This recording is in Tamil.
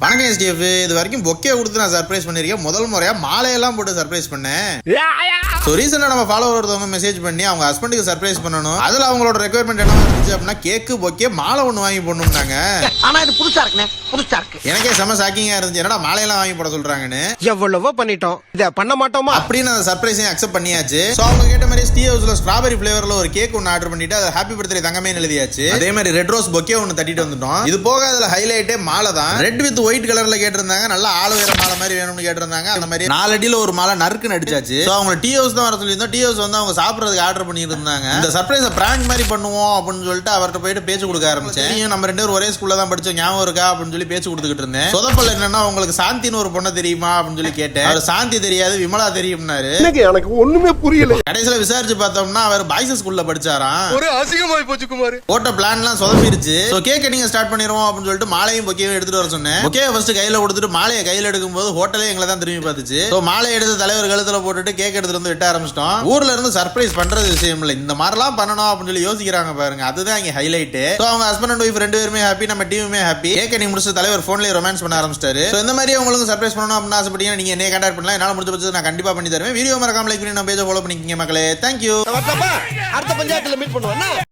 வணக்கம் எஸ்டிஎஃப். இது வரைக்கும் பொக்கே கொடுத்து நான் சர்ப்ரைஸ் பண்ணிருக்கேன். முதல் முறையா மாலையெல்லாம் போட்டு சர்ப்ரைஸ் பண்ணேன். ஸோ ரீசெண்டா நம்ம ஃபாலோவர் ஒருத்தவங்க மெசேஜ் பண்ணி அவங்க ஹஸ்பண்டுக்கு சர்ப்ரைஸ் பண்ணணும். அதுல அவங்களோட ரெக்குயர்மெண்ட் என்ன இருந்துச்சு அப்படின்னா கேக்கு பொக்கே மாலை ஒன்று வாங்கி போடணும்னாங்க. ஆனா இது புதுசா இருக்குண்ணே, புதுசா இருக்கு. எனக்கே செம ஷாக்கிங்கா இருந்துச்சு. என்னடா மாலையெல்லாம் வாங்கி போட சொல்றாங்கன்னு. எவ்வளவோ பண்ணிட்டோம், இத பண்ண மாட்டோமா அப்படின்னு அந்த சர்ப்ரைஸையும் அக்செப்ட் பண்ணியாச்சு. ஸோ அவங்க கேட்ட மாதிரி ஸ்டீ ஹவுஸ்ல ஸ்ட்ராபெரி ஃபிளேவர்ல ஒரு கேக் ஒன்று ஆர்டர் பண்ணிட்டு அதை ஹாப்பி பர்த்டே தங்கமே எழுதியாச்சு. அதே மாதிரி ரெட் ரோஸ் பொக்கே ஒன்று தட்டிட்டு வந்துட்டோம். இது போக அதுல ஹைலைட்டே மாலை தான். ரெட் வித் ஒயிட் கலர்ல கேட்டிருந்தாங்க. நல்லா ஆளுவேற மாலை மாதிரி வேணும்னு கேட்டிருந்தாங்க. அந்த மாதிரி 4 அடியில ஒரு மாலை நறுக்குன்னு அடிச்சாச்சு. ஸோ அவங்க டீ ஹவுஸ் தான் வர சொல்லியிருந்தோம். டீ ஹவுஸ் வந்து அவங்க சாப்பிட்றதுக்கு ஆர்டர் பண்ணிட்டு இருந்தாங்க. இந்த சர்ப்ரைஸை பிராங்க் மாதிரி பண்ணுவோம் அப்படின்னு சொல்லிட்டு அவர்கிட்ட போயிட்டு பேச்சு கொடுக்க ஆரம்பிச்சேன். நம்ம 2 பேரும் ஒரே ஸ்கூல்ல தான் படிச்சோம், ஞாபகம் இருக்கா அப்படின்னு சொல்லி பேச்சு கொடுத்துக்கிட்டு இருந்தேன். சொதப்பல் என்னன்னா உங்களுக்கு சாந்தின்னு ஒரு பொண்ணை தெரியுமா அப்படின்னு சொல்லி கேட்டேன். அவர் சாந்தி தெரியாது, விமலா தெரியும்னாரு. எனக்கு ஒண்ணுமே புரியல. கடைசியில விசாரிச்சு பார்த்தோம்னா அவர் பாய்ஸ் ஸ்கூல்ல படிச்சாராம். ஒரு அசிங்கமாய் போச்சு குமார். போட்ட பிளான்லாம் சொதப்பிருச்சு. சோ கேக்க நீங்க ஸ்டார்ட் பண்ணிடுவோம் அப்படின்னு சொல்லிட்டு மாலையும் பொக்கேயும் எடுத்துட்டு வர சொன்னேன். பொக்கேயை ஃபர்ஸ்ட் கையில கொடுத்துட்டு மாலையை கையில எடுக்கும்போது ஹோட்டலே எங்களை தான் திரும்பி பார்த்துச்சு. சோ மாலையை எடுத்து தலைவர் கழுத்துல போட்டுட்டு கேக் எடுத்துட்டு வந்து வெட்ட ஆரம்பிச்சிட்டோம். ஊர்ல இருந்து சர்ப்ரைஸ் பண்றது விஷயம் இல்ல, இந்த மாதிரிலாம் பண்ணணும் அப்படின்னு சொல்லி யோசிக்கிறாங்க பாருங்க. அதுதான் இங்க ஹைலைட். சோ அவங்க ஹஸ்பண்ட் அண்ட் ஒய்ஃப் 2 பேருமே ஹாப்பி, நம்ம டீமுமே ஹாப்பி. கேக்க நீ முடிச்சு தலைவர் போன்லயே ரொமான்ஸ் பண்ண ஆரம்பிச்சிட்டாரு. சோ இந்த மாதிரி உங்களுக்கு சர்ப்ரைஸ் பண்ணணும் அப்படின்னு ஆசைப்பட்டீங்கன்னா நீங்க என்னைய கான்டாக்ட் பண்ணலாம். என்னால முடிஞ்ச பட்சத்தை நான் கண்டிப்பா பண்ணி தருவேன். வீடியோ மறக்காம லைக் பண்ணி நம்ம பேஜை ஃபாலோ பண்ணிக்கங்க மக்களே. தேங்க்யூ. அடுத்த பஞ்சாயத்துல மீட் பண்ணுவோம்.